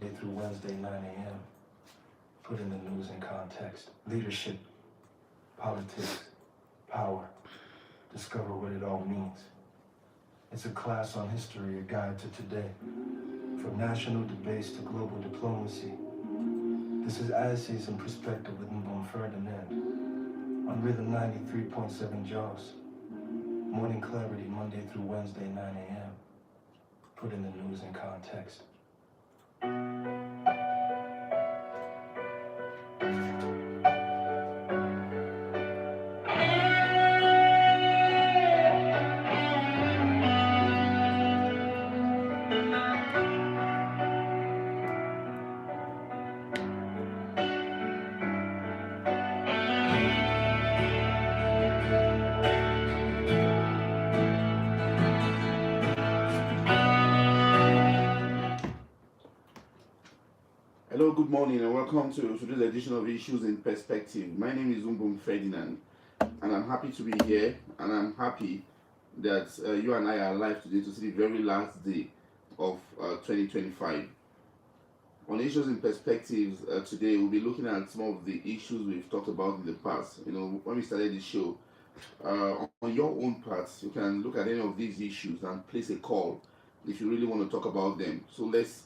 Monday through Wednesday, 9 a.m. Putting the news in context. Leadership, politics, power. Discover what it all means. It's a class on history, a guide to today. From national debates to global diplomacy. This is As-Is in Perspective with Mbum Ferdinand. On Rhythm 93.7 Jaws. Morning clarity, Monday through Wednesday, 9 a.m. Putting the news in context. Hello, good morning, and welcome to today's edition of Issues in Perspective. My name is Mbum Ferdinand, and I'm happy to be here, and I'm happy that you and I are alive today to see the very last day of 2025. On Issues in Perspectives, today we'll be looking at some of the issues we've talked about in the past. You know, when we started the show, on your own part, you can look at any of these issues and place a call if you really want to talk about them. So let's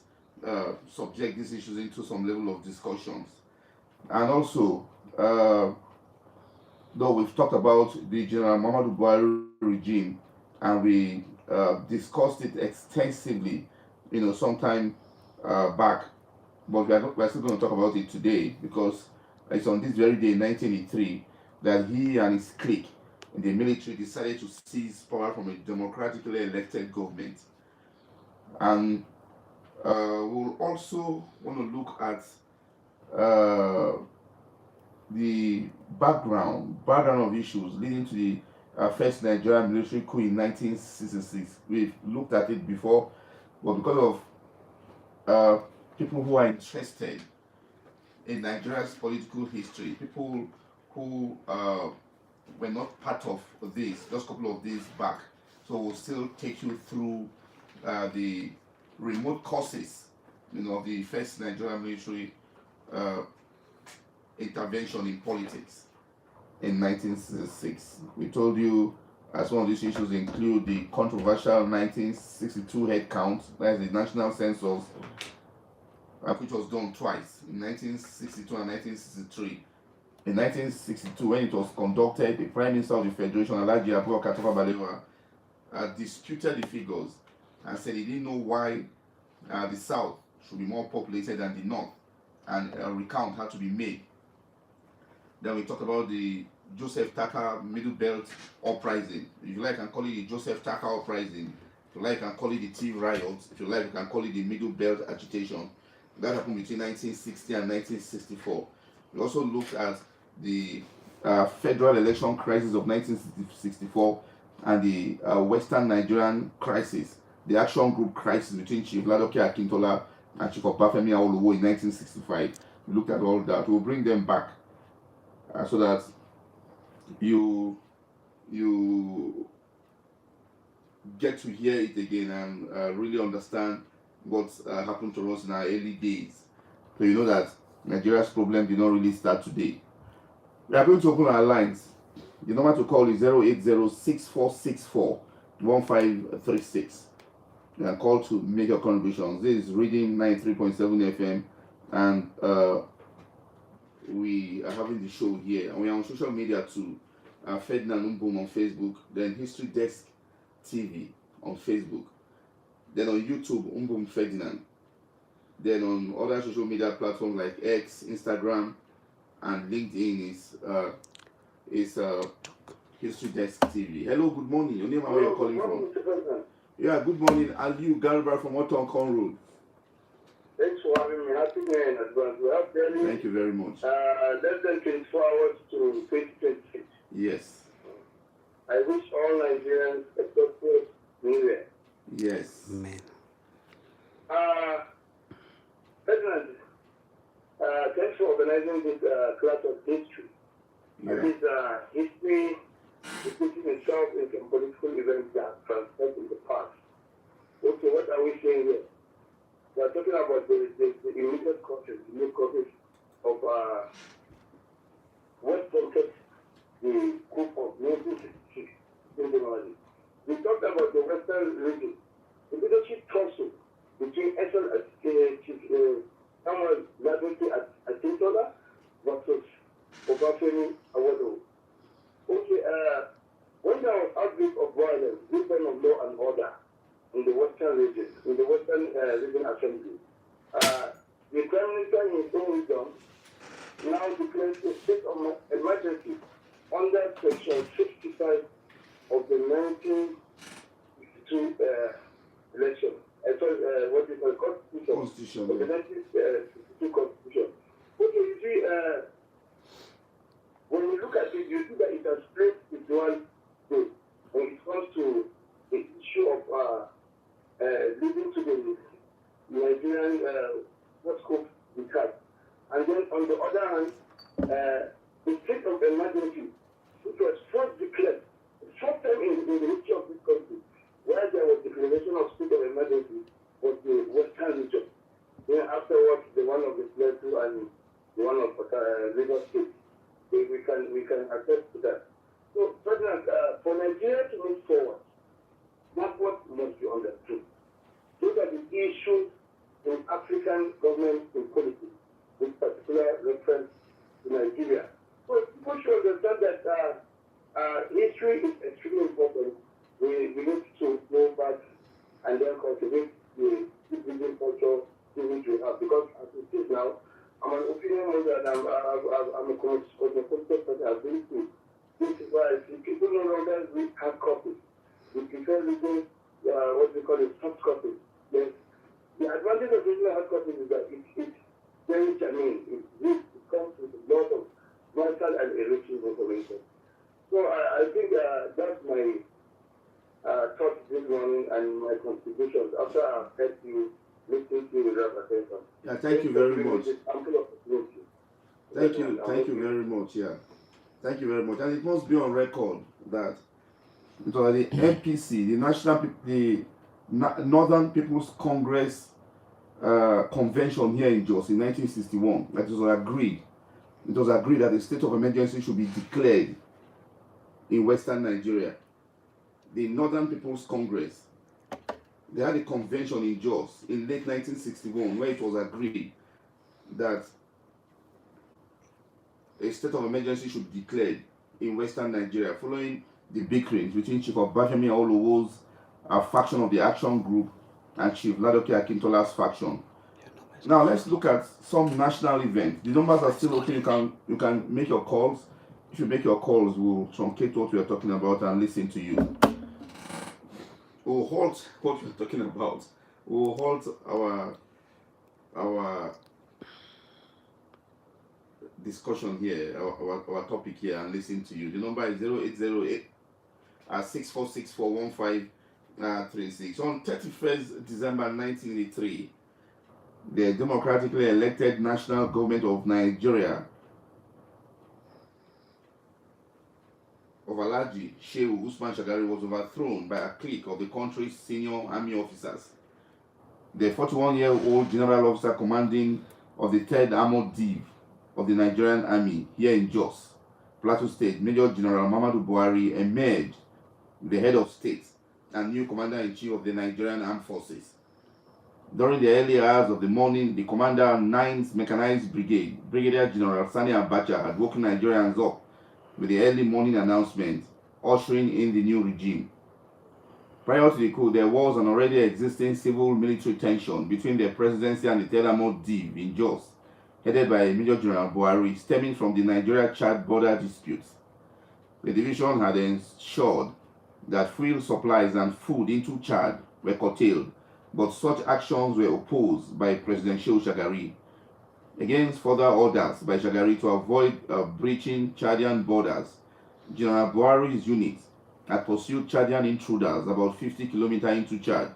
subject these issues into some level of discussions. And also, though we've talked about the General Muhammadu Buhari regime, and we discussed it extensively, you know, sometime back, but we're still going to talk about it today because it's on this very day in 1983 that he and his clique in the military decided to seize power from a democratically elected government. And we'll also want to look at the background of issues leading to the first Nigerian military coup in 1966. We've looked at it before, but because of people who are interested in Nigeria's political history, people who were not part of this just a couple of days back, so we'll still take you through the remote causes, you know, of the first Nigerian military intervention in politics in 1966. We told you some of these issues include the controversial 1962 head count, that's the national census, which was done twice, in 1962 and 1963. In 1962, when it was conducted, the Prime Minister of the Federation, Alhaji Abubakar Tafawa Balewa, disputed the figures and said he didn't know why the South should be more populated than the North, and a recount had to be made. Then we talked about the Joseph Taka Middle Belt uprising. If you like, you can call it the Joseph Taka uprising. If you like, you can call it the tea riots. If you like, you can call it the Middle Belt agitation. That happened between 1960 and 1964. We also looked at the federal election crisis of 1964 and the Western Nigerian crisis, the action group crisis between Chief Ladoke Akintola and Chief Obafemi Awolowo in 1965. We looked at all that. We'll bring them back so that you get to hear it again and really understand what happened to us in our early days. So you know that Nigeria's problem did not really start today. We are going to open our lines. The number to call is 080-6464-1536. You can call to make your contributions. This is Reading 93.7 FM, and we are having the show here. And we are on social media too. Ferdinand Mbum on Facebook, then History Desk TV on Facebook, then on YouTube, Mbum Ferdinand, then on other social media platforms like X, Instagram, and LinkedIn is History Desk TV. Hello, good morning. Your name and where you're calling from? Yeah, good morning. Aliu Garba from Otonkon Road. Thanks for having me. Happy New Year in advance. We have barely Thank you very much. less than 24 hours to 2026. Yes. I wish all Nigerians a prosperous New Year. Yes. Amen. President, thanks for organizing this class of history. Yeah. This history repeating itself in some political events that transpired in the past. Okay, what are we saying here? We are talking about the to make copies of what prompted the coup of 1966 in January. We talked about the Western region. The leadership tussle between Samuel Ladwiki Akintola versus Obafemi Awolowo. Okay, when there was outbreak of violence, breakdown of law and order in the Western region, region assembly, the Prime Minister in his own wisdom now declares a state of emergency under Section 65 of the 1962 election. What is called Constitution. Of the 1962 Constitution. Okay, you see, when you look at it, you see that it has played its one thing when it comes to the issue of leading to the Nigerian what's called the cut. And then on the other hand, the state of emergency, which was first declared, first time in the history of this country, where there was declaration of state of emergency, was the Western region. Then afterwards, the one of the Plateau and the one of Lagos State. We can attest to that. So, President, for Nigeria to move forward, that's what must be understood. Those are the issues in African government and politics, with particular reference to Nigeria. So people should understand that history is extremely important. We need to go back and then cultivate the Indian culture which we have. Because as it is now, I'm an opinion holder and I'm a cosmopolitan person. I've been to this is why people no longer read hard copies. We prefer reading what we call a soft copy. Yes. The advantage of reading hard copies is that it's very germane. It comes with a lot of vital and enriching information. So I think that's my thoughts this morning and my contributions after I've heard you listening to you without attention. Yeah, thank you very much. Thank you very much. Yeah, thank you very much. And it must be on record that it was the NPC, the Northern People's Congress convention here in Jos in 1961 that it was agreed. It was agreed that a state of emergency should be declared in Western Nigeria. The Northern People's Congress, they had a convention in Jos in late 1961 where it was agreed that a state of emergency should be declared in Western Nigeria following the bickerings between Chief Obafemi Awolowo's faction of the Action Group and Chief Ladoke Akintola's faction. Now let's look at some national events. The numbers are still open. You can make your calls. If you make your calls, we'll truncate what we are talking about and listen to you. We'll halt what we're talking about. We'll halt our discussion here, our topic here, and listen to you. The number is 0808 6464136. On 31st December 1983, the democratically elected national government of Nigeria of Alhaji Shehu Usman Shagari was overthrown by a clique of the country's senior army officers. The 41-year-old general officer commanding of the 3rd Armored Div of the Nigerian Army here in Jos, Plateau State, Major General Muhammadu Buhari, emerged the head of state and new commander-in-chief of the Nigerian Armed Forces. During the early hours of the morning, the commander of 9th Mechanized Brigade, Brigadier General Sani Abacha, had woken Nigerians up with the early morning announcement ushering in the new regime. Prior to the coup, there was an already existing civil-military tension between the presidency and the 3rd Armored Div in Jos, headed by Major General Buhari, stemming from the Nigeria-Chad border disputes. The division had ensured that fuel supplies and food into Chad were curtailed, but such actions were opposed by President Shehu Shagari, against further orders by Shagari to avoid breaching Chadian borders. General Buhari's unit had pursued Chadian intruders about 50 kilometers into Chad.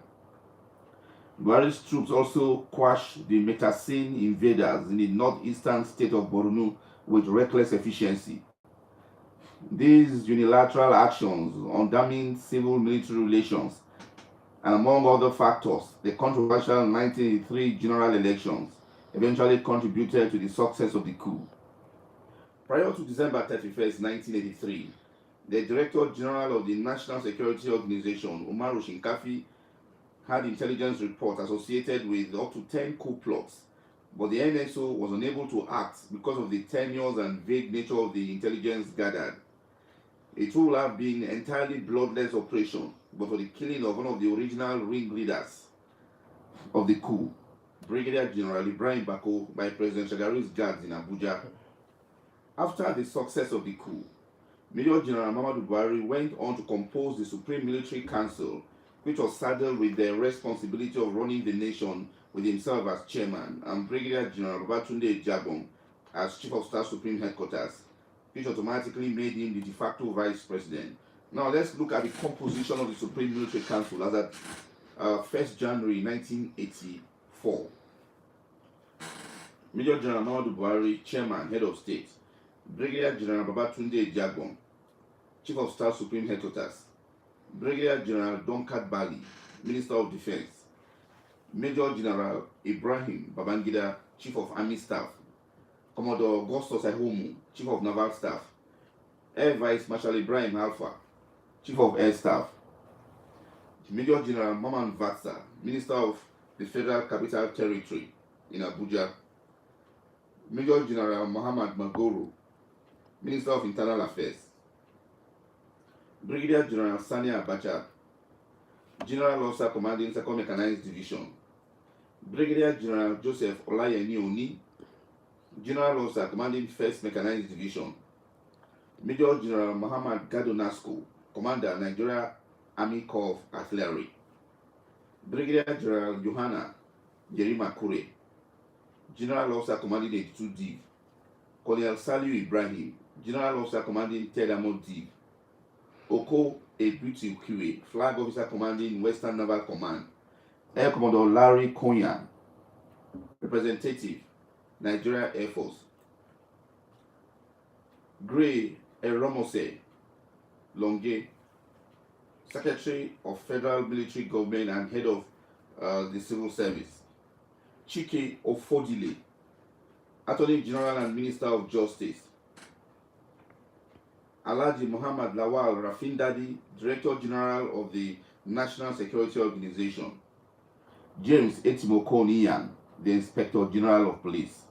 Buhari's troops also quashed the Metasin invaders in the northeastern state of Borno with reckless efficiency. These unilateral actions undermined civil-military relations, and among other factors, the controversial 1983 general elections eventually contributed to the success of the coup. Prior to December 31st, 1983, the Director General of the National Security Organization, Umaru Shinkafi, had intelligence reports associated with up to 10 coup plots, but the NSO was unable to act because of the tenuous and vague nature of the intelligence gathered. It would have been an entirely bloodless operation, but for the killing of one of the original ringleaders of the coup, Brigadier General Ibrahim Bako, by President Shagaru's guards in Abuja. After the success of the coup, Major General Muhammadu Buhari went on to compose the Supreme Military Council, which was saddled with the responsibility of running the nation with himself as chairman and Brigadier General Babatunde Ejabon as Chief of Staff Supreme Headquarters, which automatically made him the de facto vice president. Now let's look at the composition of the Supreme Military Council as at 1st January 1984. Major General Muhammadu Buhari, Chairman, Head of State. Brigadier General Babatunde Ejabon, Chief of Staff Supreme Headquarters. Brigadier General Donkat Bali, Minister of Defense. Major General Ibrahim Babangida, Chief of Army Staff. Commodore Augustus Ahomu, Chief of Naval Staff. Air Vice Marshal Ibrahim Alpha, Chief of Air Staff. Major General Maman Vatsa, Minister of the Federal Capital Territory in Abuja. Major General Muhammad Magoro, Minister of Internal Affairs. Brigadier General Sani Abacha, General Officer Commanding 2nd Mechanized Division. Brigadier General Joseph Olayemi Oni, General Officer Commanding 1st Mechanized Division. Major General Muhammad Gado Nasco, Commander Nigeria Army Corps of Artillery. Brigadier General Johanna Yerima Kure, General Officer Commanding 82 Div. Colonel Saliu Ibrahim, General Officer Commanding 3rd Armored Div. Oko Ebuti Ukiwe, Flag Officer Commanding Western Naval Command. Air Commodore Larry Konyan, Representative, Nigeria Air Force. Gray Eromose Longe, Secretary of Federal Military Government and Head of the Civil Service. Chike Ofodile, Attorney General and Minister of Justice. Alhaji Muhammad Lawal Rafindadi, Director General of the National Security Organization. James Etimoko Niyan, the Inspector General of Police.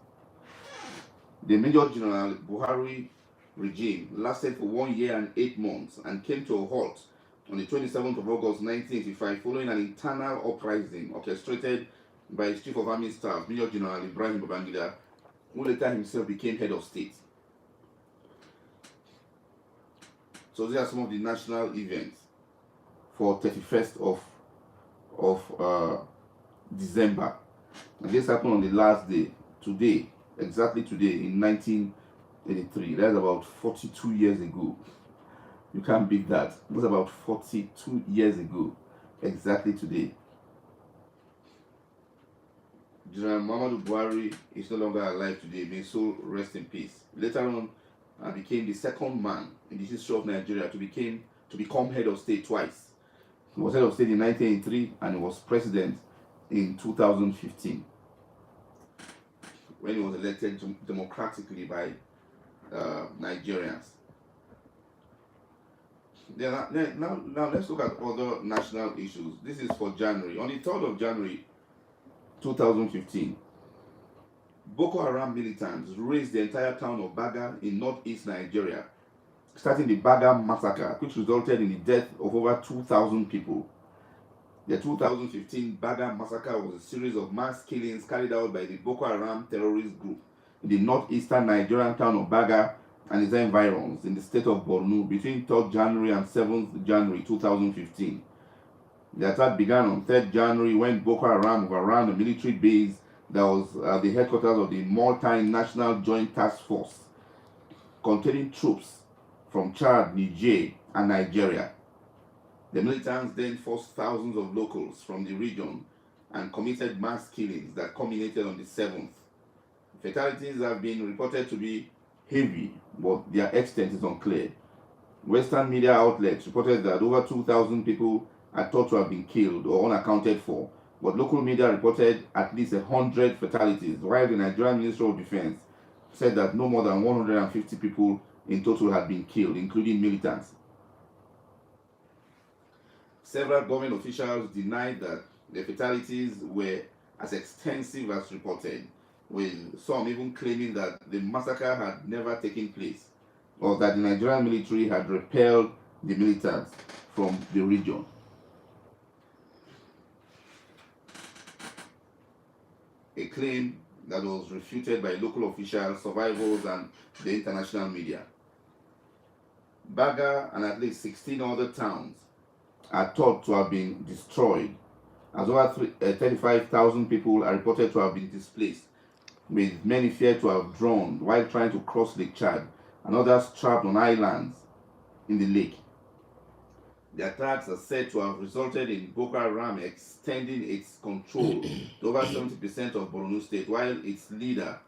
The Major General Buhari regime lasted for 1 year and 8 months and came to a halt on the 27th of August 1985 following an internal uprising orchestrated by his Chief of Army Staff, Major General Ibrahim Babangida, who later himself became head of state. So these are some of the national events for 31st of December. And this happened on the last day, today, exactly today in 1983. That's about 42 years ago. You can't beat that. It was about 42 years ago, exactly today. General Muhammadu Buhari is no longer alive today. May his soul rest in peace. Later on, became the second man in the history of Nigeria to become head of state twice. He was head of state in 1983 and he was president in 2015 when he was elected democratically by Nigerians. Now let's look at other national issues. This is for January. On the 3rd of January 2015, Boko Haram militants razed the entire town of Baga in northeast Nigeria, starting the Baga massacre, which resulted in the death of over 2,000 people. The 2015 Baga massacre was a series of mass killings carried out by the Boko Haram terrorist group in the northeastern Nigerian town of Baga and its environs in the state of Borno between 3rd January and 7th January 2015. The attack began on 3rd January when Boko Haram overran a military base that was the headquarters of the Multinational Joint Task Force, containing troops from Chad, Niger, and Nigeria. The militants then forced thousands of locals from the region and committed mass killings that culminated on the 7th. Fatalities have been reported to be heavy, but their extent is unclear. Western media outlets reported that over 2,000 people are thought to have been killed or unaccounted for, but local media reported at least 100 fatalities, while the Nigerian Ministry of Defense said that no more than 150 people in total had been killed, including militants. Several government officials denied that the fatalities were as extensive as reported, with some even claiming that the massacre had never taken place, or that the Nigerian military had repelled the militants from the region. A claim that was refuted by local officials, survivors, and the international media. Baga and at least 16 other towns are thought to have been destroyed, as over 35,000 people are reported to have been displaced, with many feared to have drowned while trying to cross Lake Chad, and others trapped on islands in the lake. The attacks are said to have resulted in Boko Haram extending its control to over 70% of Borno State, while its leader,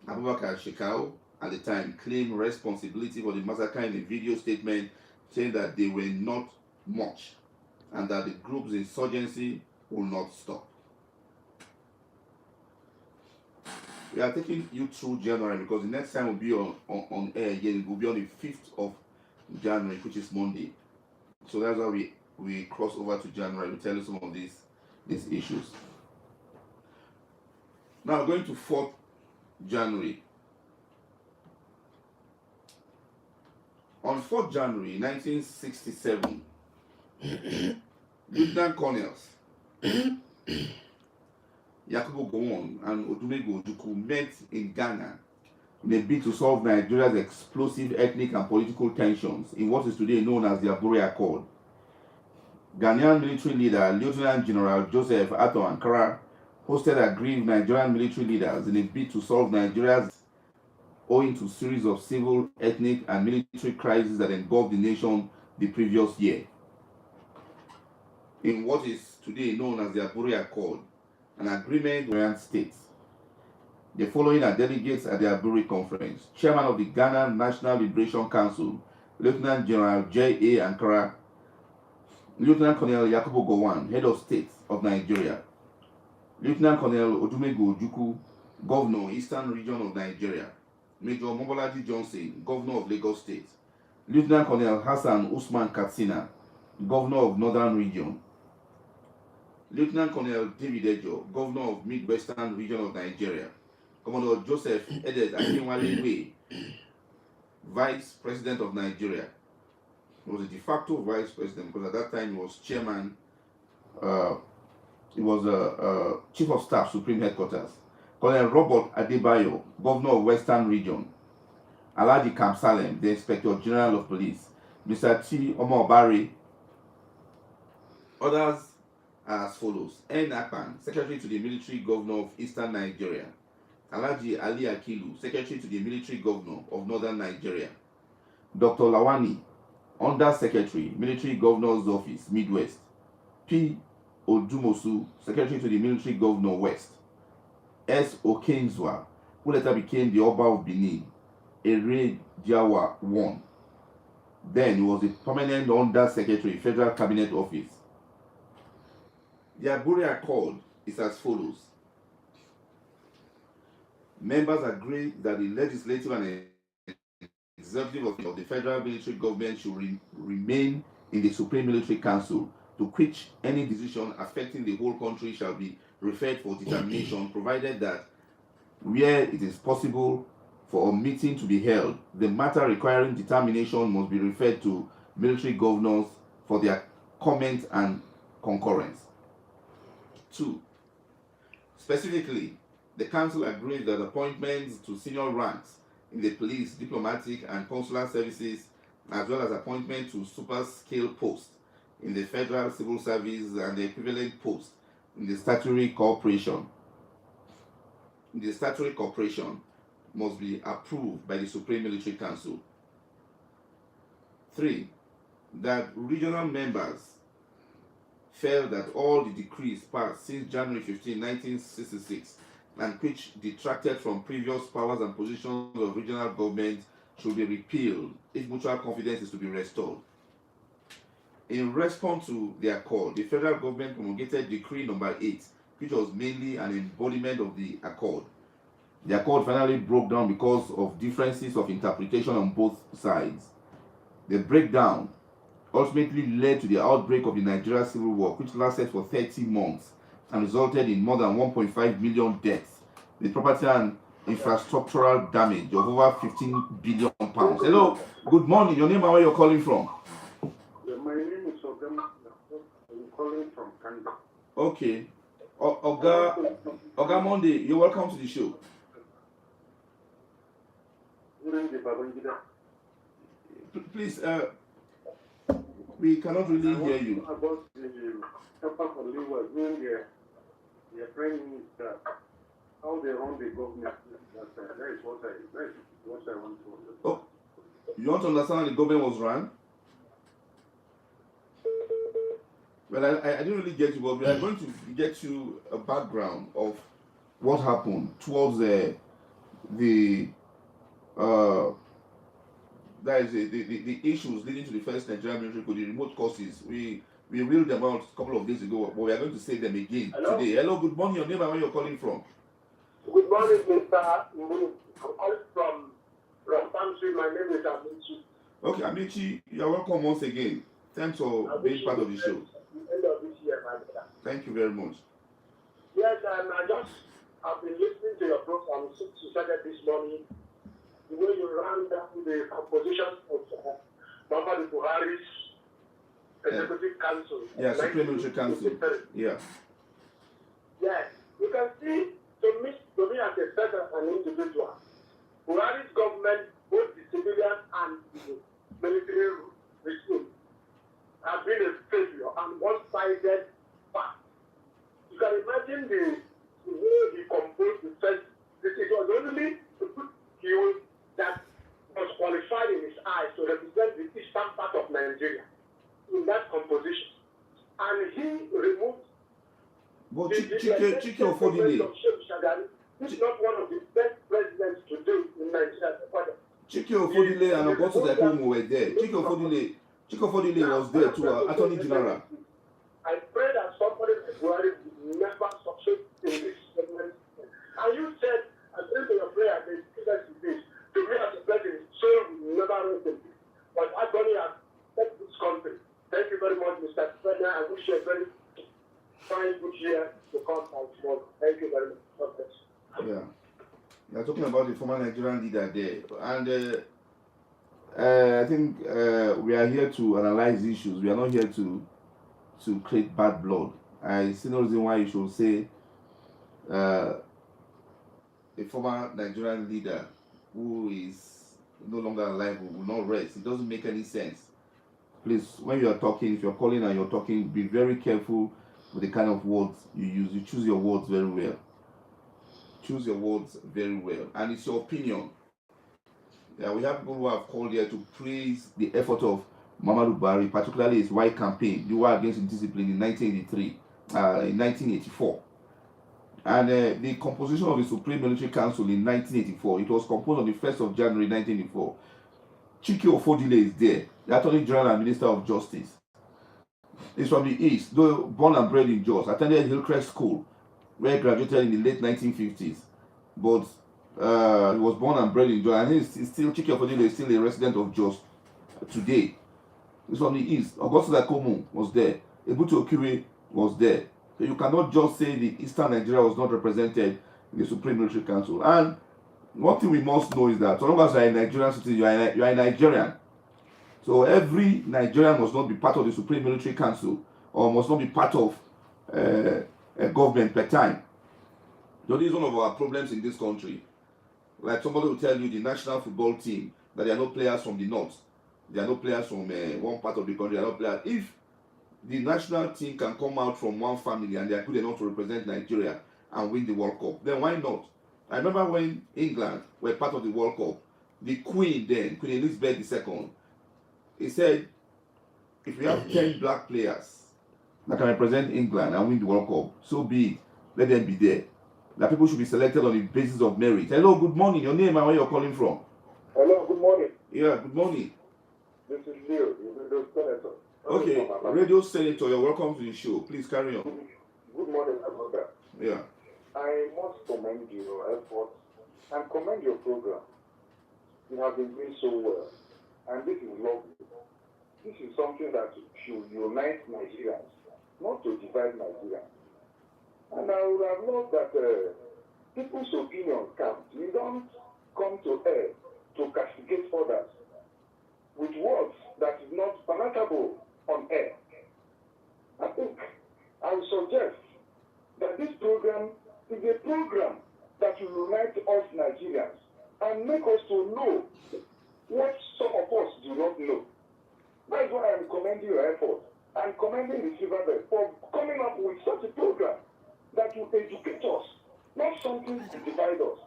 Abubakar Shekau, at the time claimed responsibility for the massacre in a video statement, saying that they were not much and that the group's insurgency will not stop. We are taking you through January because the next time will be on air again. It will be on the 5th of January, which is Monday. So that's why we cross over to January. We tell you some of these issues. Now going to 4th January. On 4th January 1967, Lieutenant Colonels Yakubu Gowon and Odumegwu Ojukwu met in Ghana in a bid to solve Nigeria's explosive ethnic and political tensions in what is today known as the Abure Accord. Ghanaian military leader Lieutenant General Joseph Ato Ankara hosted aggrieved Nigerian military leaders in a bid to solve Nigeria's owing to a series of civil, ethnic, and military crises that engulfed the nation the previous year. In what is today known as the Abure Accord, an agreement with the United States. The following are delegates at the Abure Conference: Chairman of the Ghana National Liberation Council, Lieutenant General J.A. Ankara; Lieutenant Colonel Yakubu Gowon, Head of State of Nigeria; Lieutenant Colonel Odumegwu Ojukwu, Governor, Eastern Region of Nigeria; Major Mobolaji Johnson, Governor of Lagos State; Lieutenant Colonel Hassan Usman Katsina, Governor of Northern Region; Lieutenant Colonel David Ejo, Governor of Midwestern Region of Nigeria; Commodore Joseph Edet Akinwale, Vice President of Nigeria. He was a de facto Vice President because at that time he was Chairman, he was a Chief of Staff, Supreme Headquarters. Colonel Robert Adebayo, Governor of Western Region; Alhaji Kamsalem, the Inspector General of Police; Mr. T. Omobare. Others are as follows: N. Akpan, Secretary to the Military Governor of Eastern Nigeria; Alhaji Ali Akilu, Secretary to the Military Governor of Northern Nigeria; Dr. Lawani, Under Secretary, Military Governor's Office, Midwest; P. Odumosu, Secretary to the Military Governor, West; S. Okenzwa, who later became the Oba of Benin, Ere Diawa I. Then he was the permanent Under Secretary, Federal Cabinet Office. The Abure Accord is as follows. Members agree that the legislative and executive of the federal military government should remain in the Supreme Military Council, to which any decision affecting the whole country shall be referred for determination, provided that where it is possible for a meeting to be held, the matter requiring determination must be referred to military governors for their comment and concurrence. 2. Specifically, the Council agrees that appointments to senior ranks in the police, diplomatic, and consular services, as well as appointment to super-scale posts in the federal civil service and the equivalent posts in the statutory corporation, must be approved by the Supreme Military Council. 3. That regional members felt that all the decrees passed since January 15, 1966, and which detracted from previous powers and positions of regional government should be repealed if mutual confidence is to be restored. In response to their call, the federal government promulgated Decree Number 8, which was mainly an embodiment of the accord. The accord finally broke down because of differences of interpretation on both sides. The breakdown ultimately led to the outbreak of the Nigeria Civil War, which lasted for 30 months and resulted in more than 1.5 million deaths, with property and infrastructural damage of over 15 billion pounds. Hello, good morning. Your name and where you're calling from? My name is Ogam. I'm calling from Canada. Okay. Oga Monday, you're welcome to the show. Please, we cannot really hear you. About the Papa was doing their prime minister, how they run the government. That is what I want to understand. Oh, you want to understand how the government was run? Well, I didn't really get you, but we are going to get you a background of what happened towards the issues leading to the first Nigerian military coup, the remote causes. We reeled them out a couple of days ago, but we are going to say them again today. Hello, good morning. Your name and where you're calling from? Good morning, Mr. Mbum. I'm calling from Rampansi. My name is Amici. Okay, Amici, you are welcome once again. Thanks for being part of the show. End of this year, my brother. Thank you very much. Yes, I've been listening to your program since you started this morning. The way you ran down the composition of Muhammadu Buhari's Executive Council. Yeah, Supreme Military Council. Yeah. Yes, you can see, to me as a person, an individual, Buhari's government, both the civilian and the military regime, have been a failure and one-sided fact. You can imagine the way he composed the first. It was only he that was qualified in his eyes to represent the eastern part of Nigeria in that composition. And he removed But Chike Ofodile. He's not one of the best presidents today in Nigeria. Chike Ofodile and Augusto Dakomo were there. Chike Ofodile was there too, Attorney General. I pray that somebody like Buhari will never succeed in this segment. And you said, I pray for your prayer, the students in this, to me as a person, soul will never rest in peace. But Adonai has left this country. Thank you very much, Mr. Ferdinand. I wish you a very fine good year to come out tomorrow. Thank you very much. God bless. Yeah. You're talking about the former Nigerian leader there. And I think we are here to analyze issues. We are not here to create bad blood. I see no reason why you should say a former Nigerian leader who is no longer alive will not rest. It doesn't make any sense. Please, when you are talking, if you're calling and you're talking, be very careful with the kind of words you use. You choose your words very well. Choose your words very well. And it's your opinion. Yeah, we have people who have called here to praise the effort of Muhammadu Buhari, particularly his white campaign, the war against indiscipline in 1984. And the composition of the Supreme Military Council in 1984, it was composed on the 1st of January 1984. Chike Ofodile is there, the Attorney General and Minister of Justice. He's from the East, though born and bred in Jos, attended Hillcrest School, where he graduated in the late 1950s. But he was born and bred in Jos, and Chike Ofodile is still a resident of Jos today. He's from the East. Augusto Dakomo was there. Ebutu Okire was there. So you cannot just say the Eastern Nigeria was not represented in the Supreme Military Council. And one thing we must know is that so long as you are a Nigerian citizen, you are a Nigerian. So every Nigerian must not be part of the Supreme Military Council or must not be part of a government per time. So this is one of our problems in this country. Like somebody will tell you the national football team, that there are no players from the north. There are no players from one part of the country. There are no players. If the national team can come out from one family and they are good enough to represent Nigeria and win the World Cup, then why not? I remember when England were part of the World Cup, the Queen then, Queen Elizabeth II, he said, if we have 10 black players that can represent England and win the World Cup, so be it. Let them be there. That people should be selected on the basis of merit. Hello, good morning. Your name and where you're calling from? Hello, good morning. Yeah, good morning. This is Leo, the Senator. Okay, Radio Senator, you're welcome to the show. Please carry on. Good morning, my brother. Yeah. I must commend your efforts and commend your program. You have been doing so well, and this is lovely. This is something that should unite Nigerians, not to divide Nigerians. And I would have loved that people's opinions count. You don't come to air to castigate others with words that is not palatable on air. I think I would suggest that this program is a program that will unite us Nigerians and make us to know what some of us do not know. That's why I'm commending your effort. I'm commending the Silver Belt for coming up with such a program that will educate us, not something to divide us.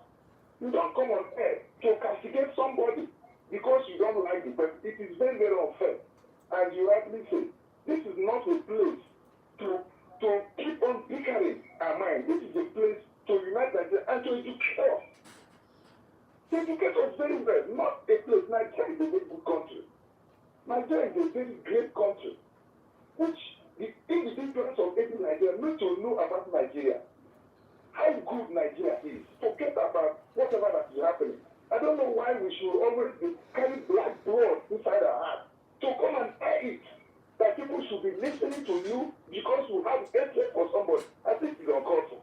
You don't come on air to castigate somebody because you don't like the person. It is very, very unfair. As you rightly say, this is not a place to keep on bickering our mind. This is a place to unite Nigeria and to educate us. To educate us very well, not a place. Nigeria is a very good country. Nigeria is a very great country, which the individuals of every Nigeria need to know about Nigeria. How good Nigeria is. Forget about whatever that is happening. I don't know why we should always be carrying black blood inside our heart to come and air it. That people should be listening to you because you have hatred for somebody. I think it's uncalled for.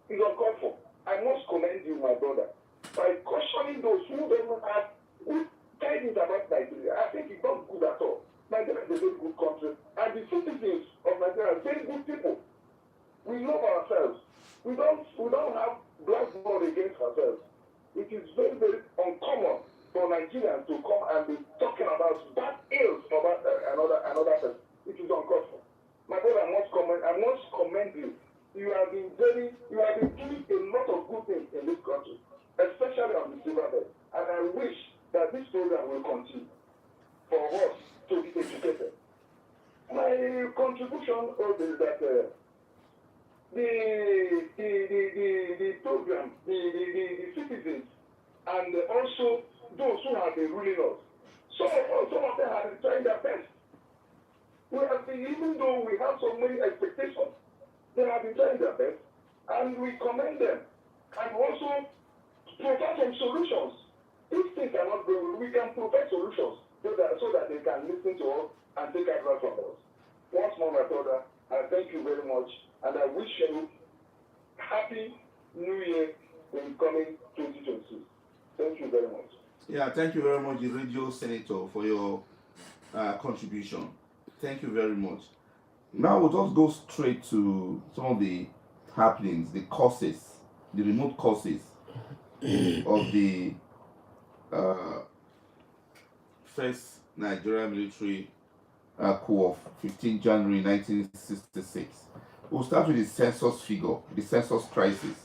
It's uncalled for. I must commend you, my brother, by cautioning those who don't have good guidance about Nigeria. I think it's not good at all. Nigeria is a very good country, and the citizens of Nigeria are very good people. We love ourselves. We don't have black blood against ourselves. It is very, very uncommon for Nigerians to come and be talking about bad ills about another person. It is uncalled for. My brother, I must commend you. You have been doing a lot of good things in this country, especially on the Silver Belt. And I wish that this program will continue for us to be educated. My contribution is that the program, the citizens, and also those who have been ruling us, some of them have been trying their best. Even though we have so many expectations, they have been trying their best, and we commend them, and also provide some solutions. If things are not going, we can provide solutions so that they can listen to us and take advice from us. Once more, my brother, I thank you very much, and I wish you happy New Year in coming 2026. Thank you very much. Yeah, thank you very much, the Radio Senator, for your contribution. Thank you very much. Now we'll just go straight to some of the happenings, the causes, the remote causes of the first Nigerian military coup of 15 January 1966. We'll start with the census figure, the census crisis.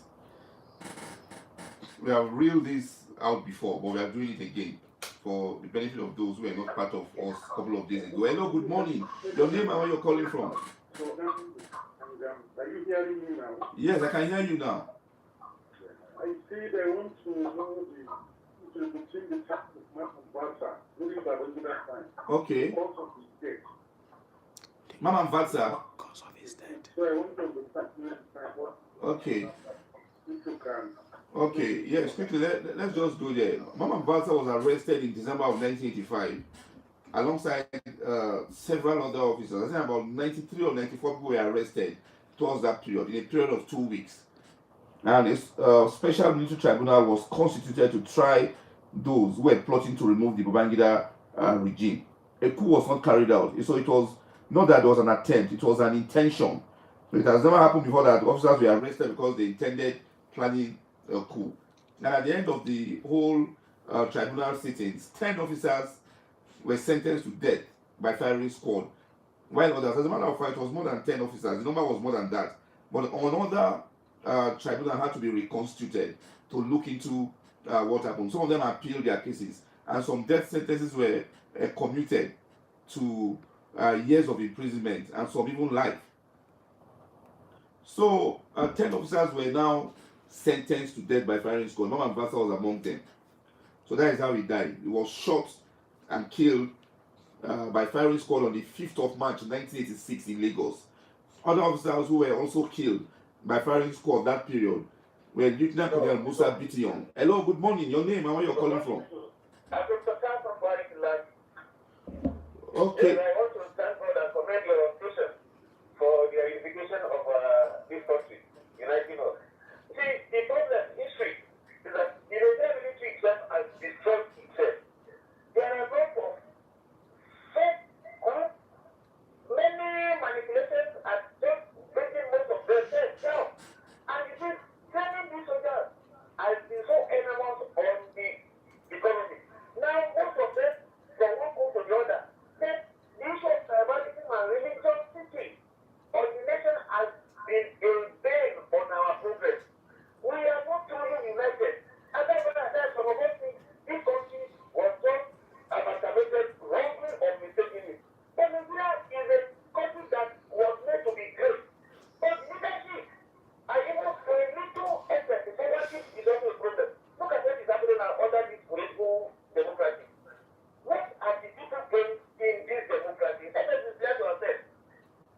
We have reeled this out before, but we are doing it again for the benefit of those who are not part of us a couple of days ago. Hello, good morning. Your name and where you're calling from? Are you hearing me now? Yes, I can hear you now. I say they want to know the between the tax of Mbum during the original time. Okay. Because of his death. Mama Vatsa. Because of his death. So I want to understand what Okay. you can. Okay, yes, quickly, let's just go there. Mama Vatsa was arrested in December of 1985 alongside several other officers. I think about 93 or 94 people were arrested towards that period, in a period of 2 weeks. And a special military tribunal was constituted to try those who were plotting to remove the Babangida regime. A coup was not carried out, so it was not that there was an attempt, it was an intention. So it has never happened before that officers were arrested because they intended planning a coup. And at the end of the whole tribunal sittings, 10 officers were sentenced to death by firing squad, while others, as a matter of fact, it was more than 10 officers. The number was more than that. But another tribunal had to be reconstituted to look into what happened. Some of them appealed their cases, and some death sentences were commuted to years of imprisonment, and some even life. So 10 officers were now sentenced to death by firing squad. Mama Vatsa was among them. So that is how he died. He was shot and killed by firing squad on the 5th of March 1986 in Lagos. Other officers who were also killed by firing squad that period were Lieutenant Colonel Musa Bitiyon. Hello, good morning. Your name and where you're calling from? Okay. I want to thank God and commend your patience for the unification of this country, uniting us. See, the problem, history, is that the Nigerian military itself has destroyed itself. There are a lot of fake groups, many manipulations, and just making most of themselves down. And you see, training these soldiers has been so enormous on the economy. Now, most of them, from one group to the other, then the issue of tribalism and religiosity on the nation has been a bane on our progress. We are not truly united. And that's why some of us think this country was just amalgamated wrongly or mistakenly. But Nigeria is a country that was made to be great. But leadership, and even for a little effort, the leadership is also a problem. Look at what is happening now under this political democracy. What are the people gained in this democracy? Let us be clear to ourselves.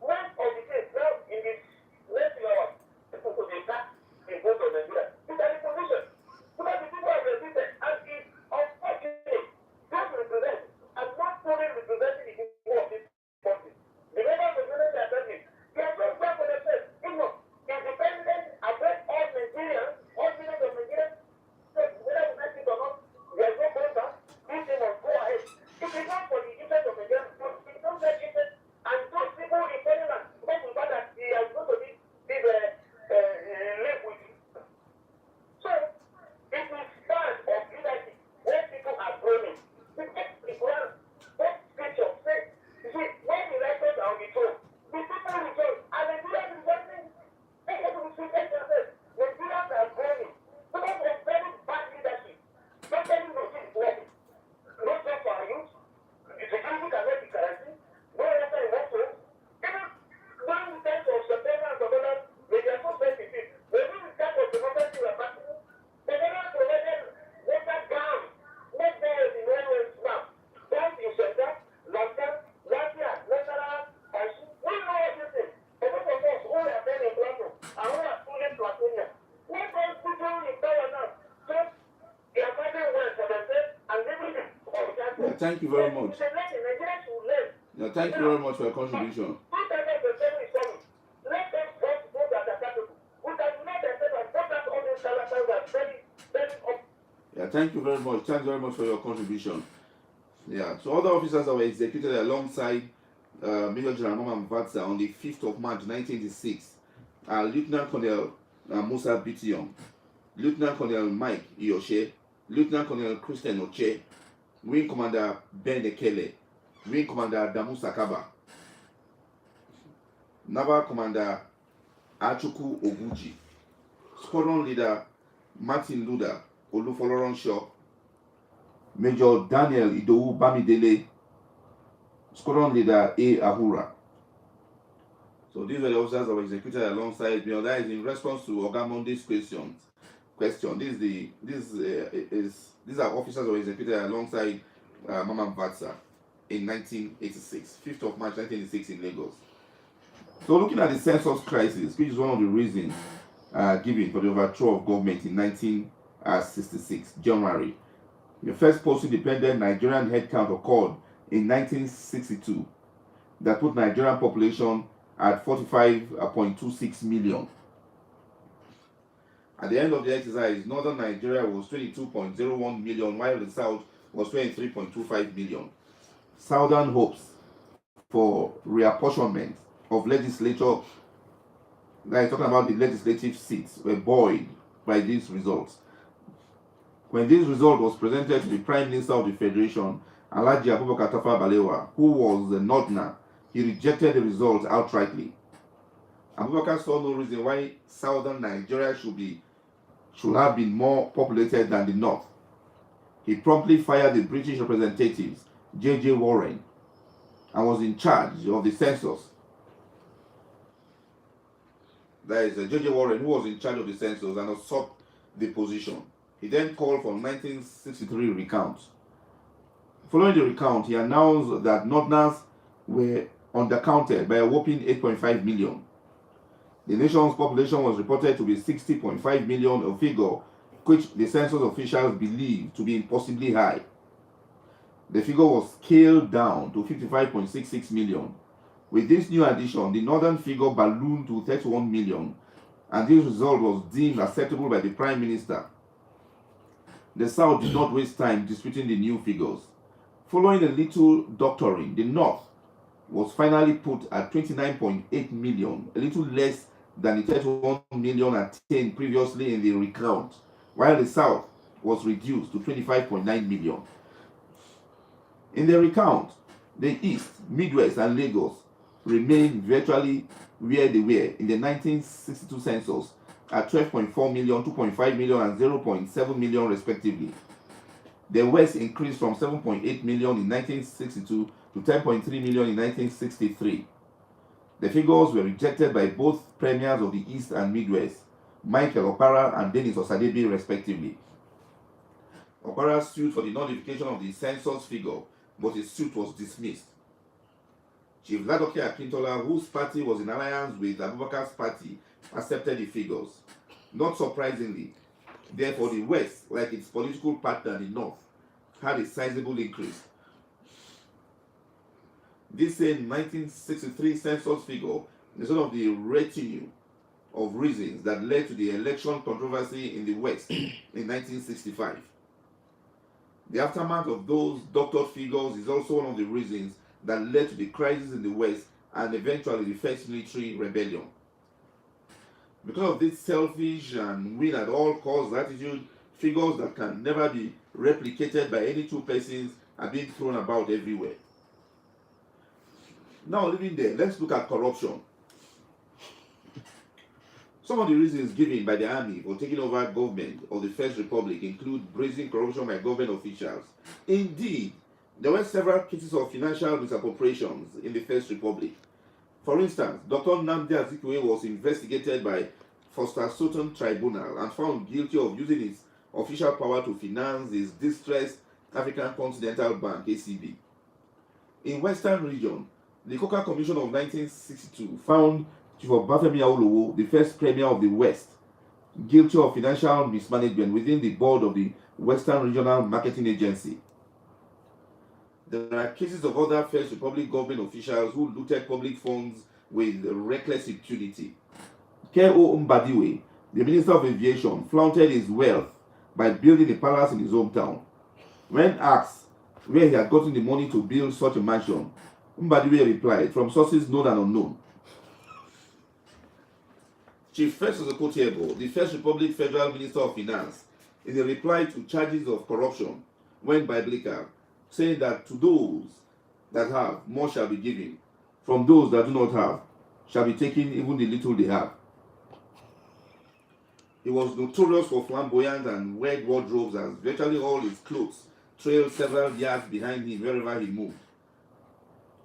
Most of the things now in this next few hours, people will be back in vote on Nigeria. These are the positions. Because the people have resisted, and it's unfortunate. Those represent are not fully representing the people of this country. The members of the Senate are telling me, they are just there for themselves. You know, independence affects all Nigerians, all millions of Nigerians. So whether we like it or not, there is no going back. This thing must go ahead. It is not for the interest of Nigerians, but it don't get interest. And those people in Ferdinand, because we find that they are going to be live with you. So, it is part of leadership when people are groaning. The Quran, what scripture says, you see, when the righteous are on the throne, the people rejoice, and Nigeria is rejoicing. They have to respect themselves. Nigerians are groaning because of very bad leadership. Don't tell me no thing is working. No job for our youth. The security cannot be guaranteed. No answer in what to. Even when the times of September and October, they are so sensitive. When we start of democracy we are practicing, they never provided water down. Not there in railway now. Down in Senta, Lantan, Latvia, Netherlands, and we know everything. A lot of us who are there in Plateau and who are students to Platonia. Let us put on in power now. Just they are fighting well for themselves and living in Yeah, thank you very much. Nigeria should learn. Yeah, thank you very much for your contribution. Yeah, thank you very much. Thanks very much for your contribution. Yeah, so other officers that were executed alongside Major General Mbum Ferdinand on the 5th of March 1986 are Lieutenant Colonel Musa Bitiyon, Lieutenant Colonel Mike Iyoshe, Lieutenant Colonel Christian Oche, Wing Commander Ben Ekele, Wing Commander Damu Sakaba, Naval Commander Achuku Oguchi, Squadron Leader Martin Luda Olufoloronsho, Major Daniel Idowu Bamidele, Squadron Leader A. Ahura. So these were the officers that were executed alongside me. That is in response to Ogamonde's question. These are officers that were executed alongside Mbum Ferdinand in 1986, 5th of March 1986 in Lagos. So looking at the census crisis, which is one of the reasons given for the overthrow of government in 1966, January. The first post-independent Nigerian headcount occurred in 1962 that put Nigerian population at 45.26 million. At the end of the exercise, northern Nigeria was 22.01 million, while the south was 23.25 million. Southern hopes for reapportionment of legislature, like talking about the legislative seats, were buoyed by these results. When this result was presented to the Prime Minister of the Federation, Alhaji Abubakar Tafawa Balewa, who was a northerner, he rejected the results outrightly. Abubakar saw no reason why southern Nigeria should have been more populated than the north. He promptly fired the British representatives, J.J. Warren, and was in charge of the census. That is J.J. Warren, who was in charge of the census and usurped the position. He then called for 1963 recount. Following the recount, he announced that Northerners were undercounted by a whopping 8.5 million. The nation's population was reported to be 60.5 million, a figure which the census officials believed to be impossibly high. The figure was scaled down to 55.66 million. With this new addition, the northern figure ballooned to 31 million, and this result was deemed acceptable by the Prime Minister. The South did not waste time disputing the new figures. Following a little doctoring, the North was finally put at 29.8 million, a little less than the 31 million attained previously in the recount, while the South was reduced to 25.9 million. In the recount, the East, Midwest, and Lagos remained virtually where they were in the 1962 census at 12.4 million, 2.5 million, and 0.7 million respectively. The West increased from 7.8 million in 1962 to 10.3 million in 1963. The figures were rejected by both premiers of the East and Midwest, Michael Okpara and Dennis Osadebe respectively. Okpara sued for the nullification of the census figure, but his suit was dismissed. Chief Ladoke Akintola, whose party was in alliance with Abubakar's party, accepted the figures. Not surprisingly, therefore, the West, like its political partner, the North, had a sizable increase. This same 1963 census figure is one of the retinue of reasons that led to the election controversy in the West in 1965. The aftermath of those doctored figures is also one of the reasons that led to the crisis in the West and eventually the first military rebellion. Because of this selfish and win at all costs attitude, figures that can never be replicated by any two persons are being thrown about everywhere. Now, leaving there, let's look at corruption. Some of the reasons given by the army for taking over government of the First Republic include brazen corruption by government officials. Indeed, there were several cases of financial misappropriations in the First Republic. For instance, Dr. Nnamdi Azikiwe was investigated by Foster Sutton Tribunal and found guilty of using his official power to finance his distressed African Continental Bank, ACB. In Western Region, the Coker Commission of 1962 found Chief Obafemi Awolowo, the first premier of the West, guilty of financial mismanagement within the board of the Western Regional Marketing Agency. There are cases of other First Republic government officials who looted public funds with reckless impunity. K.O. Mbadiwe, the Minister of Aviation, flaunted his wealth by building a palace in his hometown. When asked where he had gotten the money to build such a mansion, Mbadiwe replied, "From sources known and unknown." Chief Festus Okotiebo, the First Republic Federal Minister of Finance, in a reply to charges of corruption, went biblical, saying that to those that have, more shall be given. From those that do not have, shall be taken even the little they have. He was notorious for flamboyant and weird wardrobes, as virtually all his clothes trailed several yards behind him wherever he moved.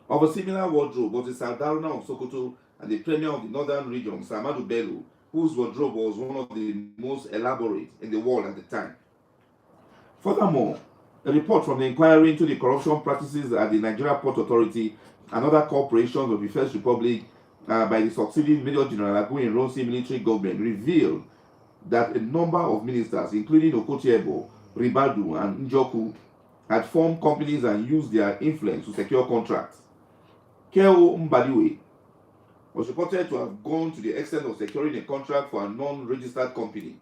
Of a similar wardrobe was the Sardauna of Sokoto and the Premier of the Northern Region, Samadu Bello, whose wardrobe was one of the most elaborate in the world at the time. Furthermore, a report from the inquiry into the corruption practices at the Nigeria Port Authority and other corporations of the First Republic by the succeeding Major General Aguiyi-Ironsi military government revealed that a number of ministers, including Okotiebo, Ribadu, and Njoku, had formed companies and used their influence to secure contracts. K.O. Mbadiwe was reported to have gone to the extent of securing a contract for a non-registered company.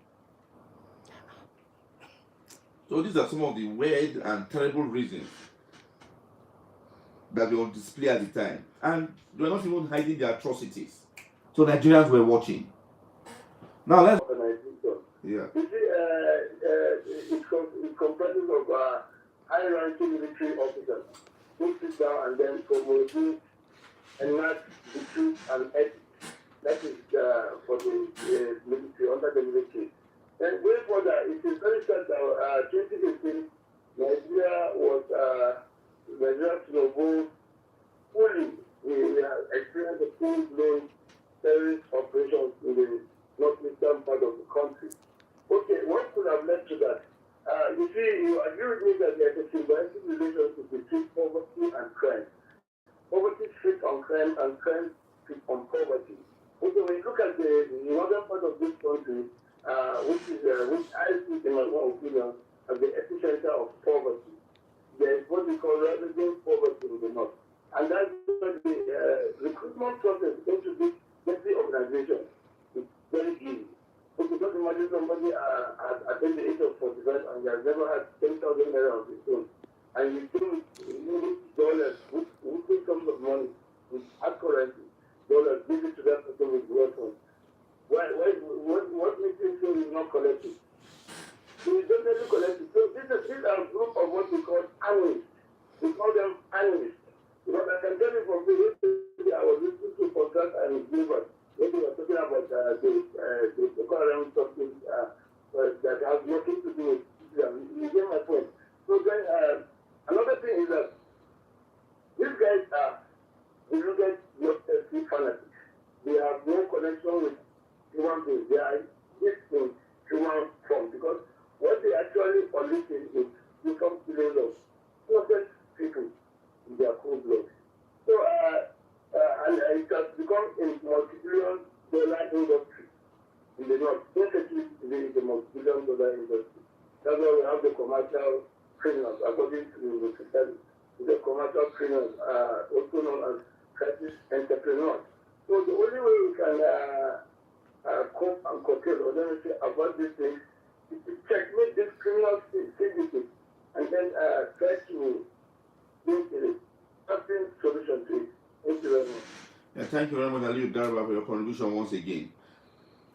So these are some of the weird and terrible reasons that were on display at the time. And they were not even hiding their atrocities. So Nigerians were watching. Now let's... Yeah. You see, it comprises of high-ranking military officers who sit down and then promote and not the truth and ethics. That is for the military, under the military. And going further, it is very sad that 2015, Nigeria was Nigeria to fully. We have experienced a full-blown terrorist operations in the northeastern part of the country. Okay, what could have led to that? you see, you agree with me that there is a symbiotic relationship between poverty and crime. Poverty sits on crime and crime sits on poverty. Okay, when you look at the northern part of this country, which I see in my own opinion as the epicenter of poverty, there is what we call resident poverty in the north. And that's why the recruitment process into this organization is very easy. So you just imagine somebody at the age of 45 and he has never had 10,000 naira of his own. And you think dollars, which sums of money, with hard currency, dollars, give it to that person with weapons. What makes you say he's not collecting? He is definitely collecting. So these are a group of what we call analysts. We call them analysts. Because I can tell you from previously, I was listening to podcast and Gilbert. When we were talking about the current topic that has nothing to do with Islam. You get my point. So then, another thing is that these guys are religious fanatics. They have no connection with human beings. They are this in human form because what they actually elicit is become killings of innocent people in their cold blood. So, and it has become a multi-billion dollar industry in the north. Insecurity today is a multi-billion dollar industry. That's why we have the commercial criminals, according to the society. The commercial criminals, also known as crisis entrepreneurs. So the only way we can cope and curtail, or let me say, avoid these things, is to checkmate this criminal syndicate and then try to bring a certain solution to it. Thank you very much. Yeah, thank you very much, Aliu Darba, for your contribution once again.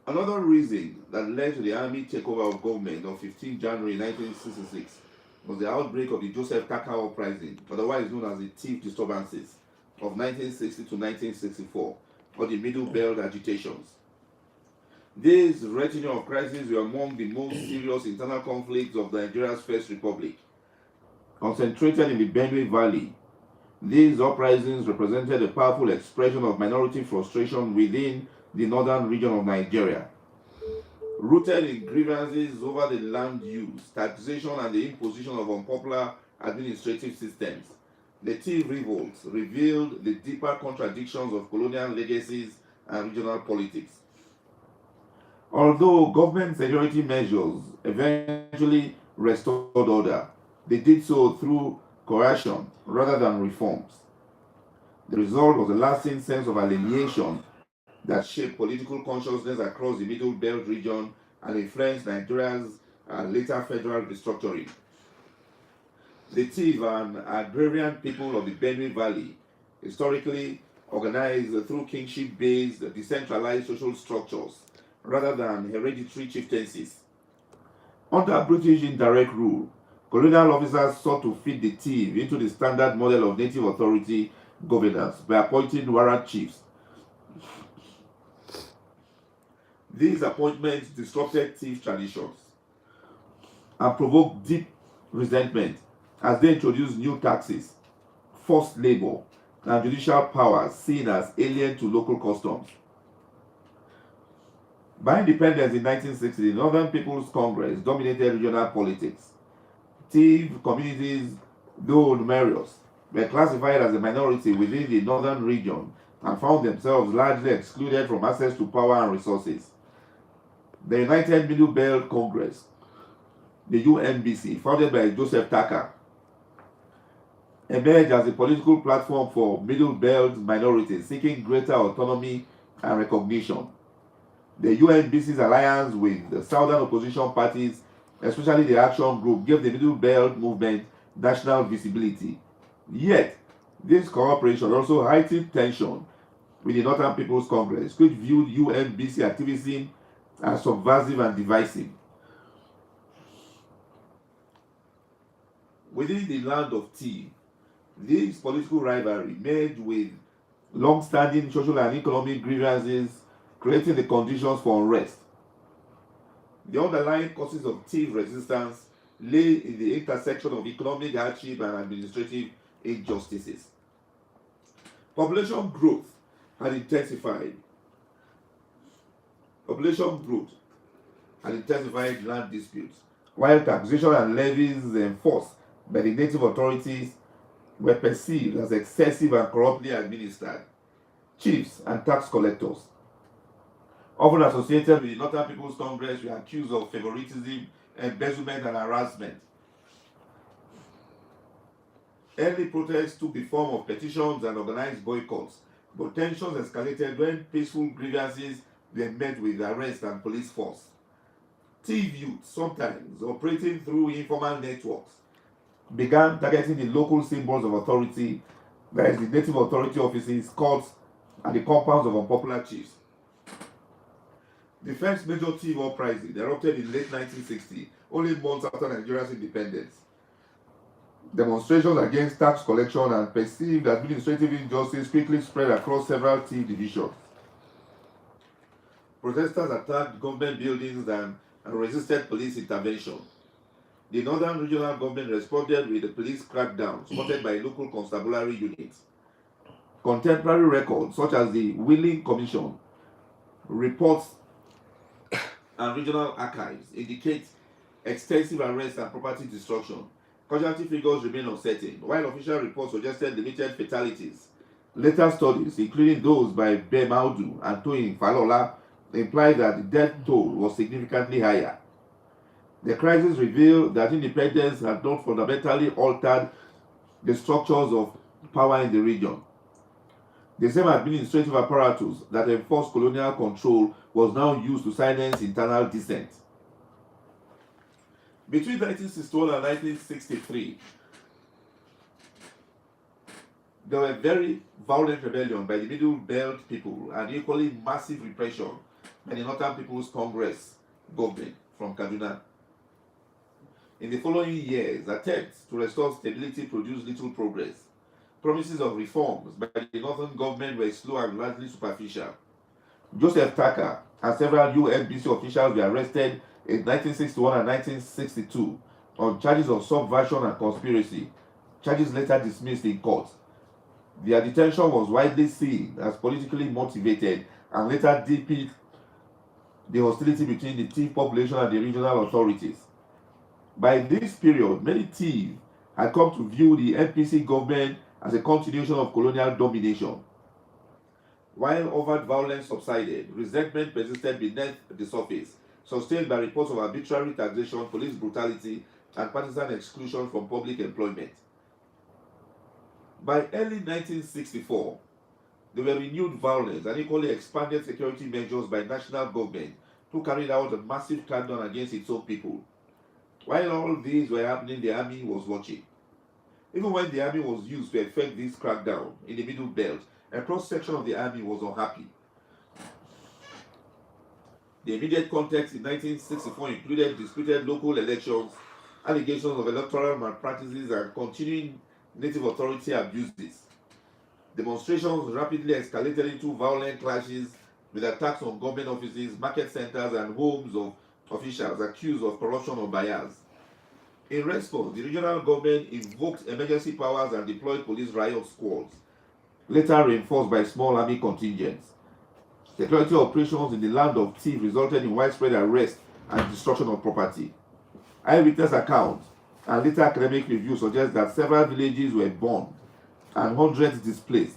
Another reason that led to the army takeover of government on 15 January 1966 was the outbreak of the Joseph Taka uprising, otherwise known as the Thief disturbances of 1960 to 1964, or the Middle Belt agitations. These retinue of crises were among the most serious internal conflicts of Nigeria's First Republic. Concentrated in the Benue Valley, these uprisings represented a powerful expression of minority frustration within the northern region of Nigeria. Rooted in grievances over the land use, taxation, and the imposition of unpopular administrative systems, the Thief revolts revealed the deeper contradictions of colonial legacies and regional politics. Although government security measures eventually restored order, they did so through coercion rather than reforms. The result was a lasting sense of alienation that shaped political consciousness across the Middle Belt region and influenced Nigeria's later federal restructuring. The Thief are an agrarian people of the Benue Valley, historically organized through kingship-based decentralized social structures rather than hereditary chieftaincies. Under British indirect rule, colonial officers sought to fit the Thief into the standard model of native authority governance by appointing warrant chiefs. These appointments disrupted Thief traditions and provoked deep resentment as they introduced new taxes, forced labor, and judicial powers seen as alien to local customs. By independence in 1960, the Northern People's Congress dominated regional politics. Thief communities, though numerous, were classified as a minority within the northern region and found themselves largely excluded from access to power and resources. The United Middle Belt Congress, the UNBC, founded by Joseph Taka, emerged as a political platform for Middle Belt minorities seeking greater autonomy and recognition. The UNBC's alliance with the southern opposition parties, especially the Action Group, gave the Middle Belt movement national visibility. Yet, this cooperation also heightened tension with the Northern People's Congress, which viewed UNBC activism as subversive and divisive. Within the land of Thief, this political rivalry merged with long-standing social and economic grievances, creating the conditions for unrest. The underlying causes of Thief resistance lay in the intersection of economic hardship and administrative injustices. Population growth had intensified. Land disputes, while taxation and levies enforced by the native authorities were perceived as excessive and corruptly administered. Chiefs and tax collectors, often associated with the Northern People's Congress, were accused of favoritism, embezzlement, and harassment. Early protests took the form of petitions and organized boycotts, but tensions escalated when peaceful grievances were met with arrest and police force. Thief youth, sometimes operating through informal networks, began targeting the local symbols of authority, that is, the native authority offices, courts, and the compounds of unpopular chiefs. The first major thief uprising erupted in late 1960, only months after Nigeria's independence. Demonstrations against tax collection and perceived administrative injustice quickly spread across several thief divisions. Protesters attacked government buildings and resisted police intervention. The Northern Regional Government responded with a police crackdown supported by local constabulary units. Contemporary records, such as the Wheeling Commission, reports, and regional archives, indicate extensive arrests and property destruction. Casualty figures remain uncertain, while official reports suggested limited fatalities. Later studies, including those by Bemaudu and Toyin Falola, implied that the death toll was significantly higher. The crisis revealed that independence had not fundamentally altered the structures of power in the region. The same administrative apparatus that enforced colonial control was now used to silence internal dissent. Between 1961 and 1963, there were very violent rebellion by the Middle Belt people and equally massive repression by the Northern People's Congress government from Kaduna. In the following years, attempts to restore stability produced little progress. Promises of reforms by the Northern government were slow and largely superficial. Joseph Tucker and several UNBC officials were arrested in 1961 and 1962 on charges of subversion and conspiracy, charges later dismissed in court. Their detention was widely seen as politically motivated and later deepened the hostility between the thief population and the regional authorities. By this period, many thieves had come to view the NPC government as a continuation of colonial domination. While overt violence subsided, resentment persisted beneath the surface, sustained by reports of arbitrary taxation, police brutality, and partisan exclusion from public employment. By early 1964, there were renewed violence and equally expanded security measures by national government who carried out a massive crackdown against its own people. While all these were happening, the army was watching. Even when the army was used to effect this crackdown in the Middle Belt, a cross-section of the army was unhappy. The immediate context in 1964 included disputed local elections, allegations of electoral malpractices, and continuing native authority abuses. Demonstrations rapidly escalated into violent clashes with attacks on government offices, market centers, and homes of officials accused of corruption or bias. In response, the regional government invoked emergency powers and deployed police riot squads, later reinforced by small army contingents. Security operations in the land of thieves resulted in widespread arrest and destruction of property. Eyewitness accounts and later academic reviews suggest that several villages were burned and hundreds displaced.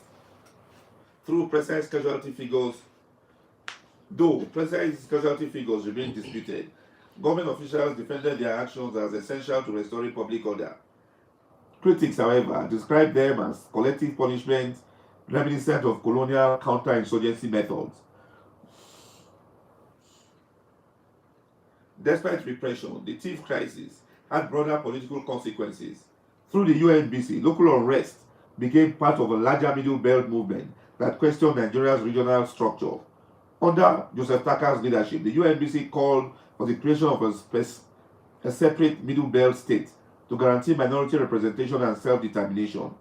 Though precise casualty figures remain disputed, government officials defended their actions as essential to restoring public order. Critics, however, described them as collective punishment reminiscent of colonial counterinsurgency methods. Despite repression, the thief crisis had broader political consequences. Through the UNBC, local unrest became part of a larger Middle Belt movement that questioned Nigeria's regional structure. Under Joseph Tucker's leadership, the UNBC called for the creation of a separate Middle Belt state to guarantee minority representation and self-determination.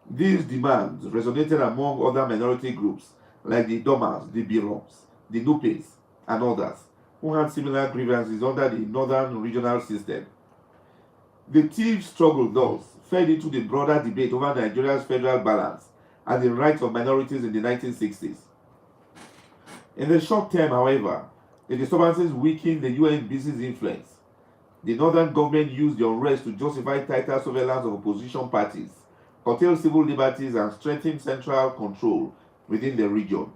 These demands resonated among other minority groups like the Domas, the Biroms, the Nupes, and others, who had similar grievances under the Northern regional system. The thief struggle thus fed into the broader debate over Nigeria's federal balance and the rights of minorities in the 1960s. In the short term, however, the disturbances weakened the UNBC's influence. The northern government used the unrest to justify tighter surveillance of opposition parties, curtail civil liberties, and strengthen central control within the region.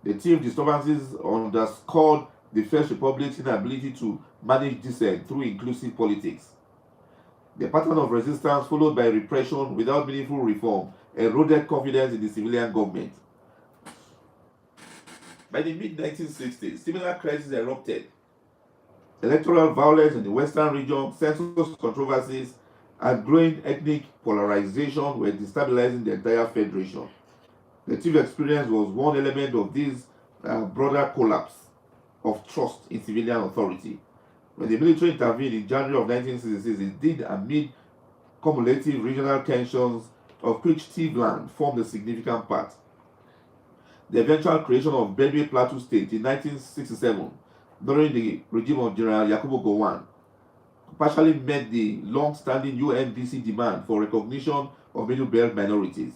The chief disturbances underscored the First Republic's inability to manage dissent through inclusive politics. The pattern of resistance, followed by repression without meaningful reform, eroded confidence in the civilian government. By the mid-1960s, similar crises erupted. Electoral violence in the western region, census controversies, and growing ethnic polarization were destabilizing the entire federation. The chief experience was one element of this broader collapse of trust in civilian authority. When the military intervened in January of 1966, it did amid cumulative regional tensions, of which Cleveland formed a significant part. The eventual creation of Benue Plateau State in 1967 during the regime of General Yakubu Gowon partially met the long-standing UNDC demand for recognition of Middle Belt minorities.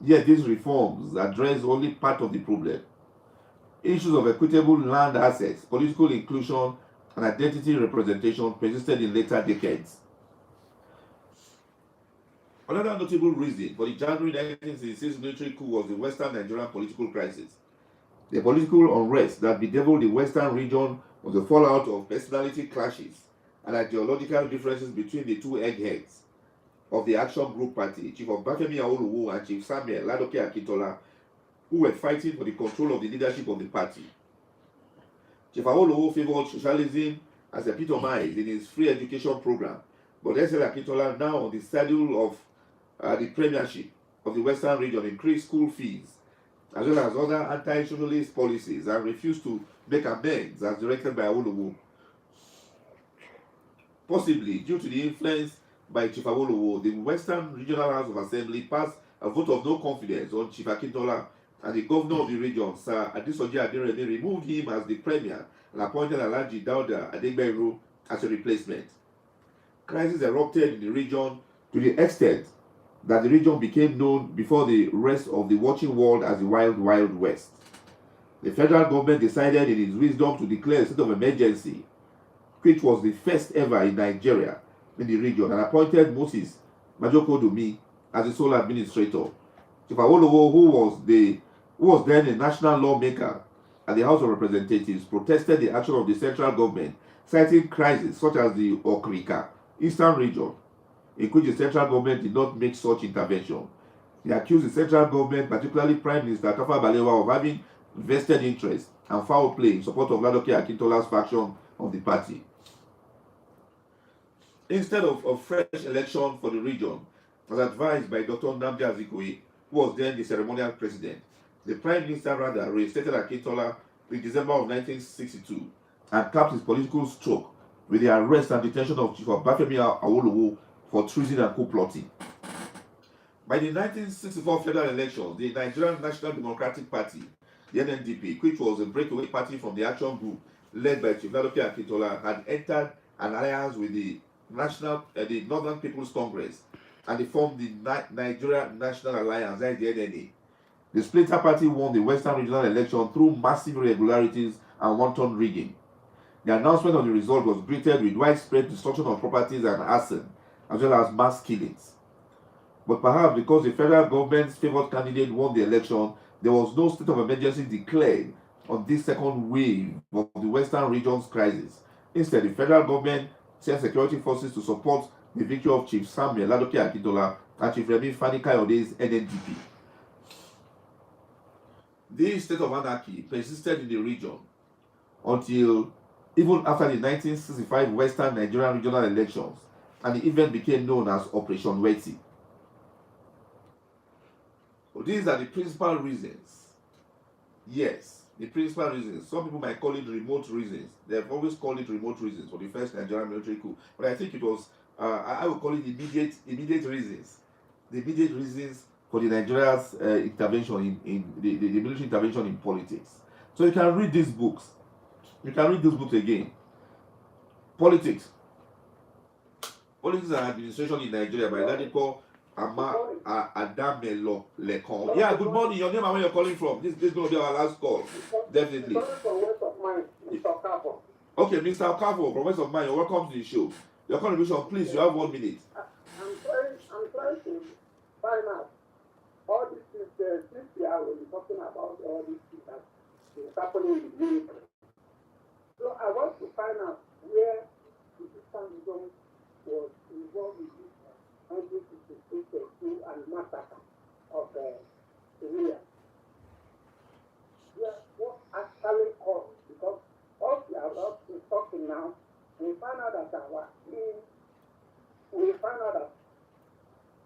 Yet these reforms address only part of the problem. Issues of equitable land access, political inclusion, and identity representation persisted in later decades. Another notable reason for the January 1966 military coup was the Western Nigerian political crisis. The political unrest that bedeviled the Western region was the fallout of personality clashes and ideological differences between the two eggheads of the Action Group Party, Chief Obafemi Awolowo and Chief Samuel Ladoke Akintola, who were fighting for the control of the leadership of the party. Chief Awolowo favored socialism as epitomized in his free education program, but S.L. Akintola, now on the saddle of the premiership of the Western region, increased school fees as well as other anti-socialist policies and refused to make amends as directed by Awolowo. Possibly due to the influence by Chief Awolowo, the Western Regional House of Assembly passed a vote of no confidence on Chief Akintola, and the governor of the region, Sir Adesoji Aderede, removed him as the premier and appointed Alhaji Dauda Adegbenro as a replacement. Crisis erupted in the region to the extent that the region became known before the rest of the watching world as the Wild Wild West. The federal government decided in its wisdom to declare a state of emergency, which was the first ever in Nigeria in the region, and appointed Moses Majokodomi as the sole administrator. Chief Awolowo, who was then a national lawmaker at the House of Representatives, protested the action of the central government, citing crises such as the Okrika Eastern region, in which the central government did not make such intervention. He accused the central government, particularly Prime Minister Tafawa Balewa, of having vested interest and foul play in support of Ladoke Akintola's faction of the party. Instead of a fresh election for the region, as advised by Dr. Nnamdi Azikiwe, who was then the ceremonial president, the Prime Minister rather reinstated Akintola in December of 1962 and capped his political stroke with the arrest and detention of Chief Obafemi Awolowo for treason and coup plotting. By the 1964 federal elections, the Nigerian National Democratic Party, the NNDP, which was a breakaway party from the Action Group led by Chief Ladoke Akintola, had entered an alliance with the Northern People's Congress, and they formed the Nigeria National Alliance, the NNA. The splinter party won the Western Regional election through massive irregularities and wanton rigging. The announcement of the result was greeted with widespread destruction of properties and arson, as well as mass killings. But perhaps because the federal government's favored candidate won the election, there was no state of emergency declared on this second wave of the Western region's crisis. Instead, the federal government sent security forces to support the victory of Chief Samuel Ladoke Akintola and Chief Remi Fani Kayode's NNDP. This state of anarchy persisted in the region until even after the 1965 Western Nigerian regional elections, and the event became known as Operation Weti. So these are the principal reasons. Yes, the principal reasons. Some people might call it remote reasons. They have always called it remote reasons for the first Nigerian military coup. But I think it was, I would call it immediate reasons. The immediate reasons for the Nigeria's intervention in the military intervention in politics. So you can read these books. You can read these books again. Politics and Administration in Nigeria by Ladipo Adamelo Lekon. Yeah, good morning. Your name and where you're calling from. This is going to be our last call. Definitely. Okay, Mr. Okafo, Professor of Mine, you're welcome to the show. Your contribution, please, you have 1 minute. I'm trying to find out all these things. This year we'll be talking about all these things that is happening in the military. So I want to find out where the Eastern Zone was involved in this 1962 and massacre of Syria. Yeah, what actually caused? Because all we are talking now, we find out that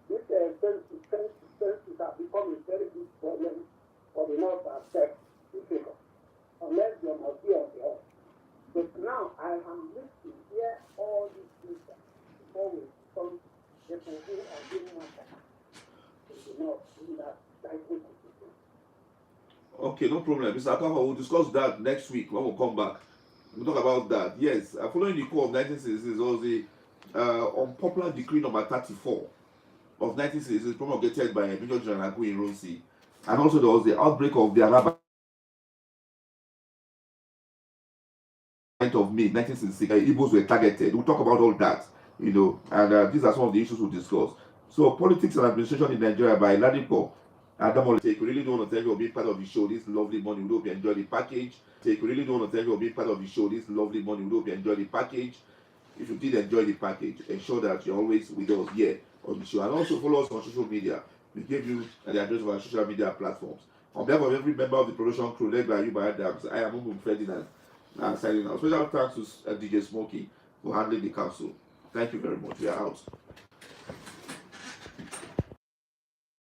this census have become a very big problem for the North and South people, unless there must be on the earth. But now I am listening to hear all these things before we become people who are doing massacre in the North in that 1962. Okay, no problem. Mr. Okafo, we'll discuss that next week when we'll come back. We'll talk about that. Yes, following the coup of 1966 was the unpopular decree number 34 of 1966 promulgated by Major General Agu Ironsi. And also there was the outbreak of the Arab of May 1966. Igbos were targeted. We'll talk about all that, and these are some of the issues we'll discuss. So, politics and administration in Nigeria by Ladipo. Adamole, take really don't want to tell you being part of the show this lovely morning. We hope you enjoy the package. Take really don't want to tell you being part of the show this lovely morning. We hope you enjoy the package. If you did enjoy the package, ensure that you're always with us here on the show. And also follow us on social media. We give you the address of our social media platforms. On behalf of every member of the production crew led by you by Adams, I am Mbum Ferdinand. Signing out. Special thanks to DJ Smokey for handling the council. Thank you very much. We are out.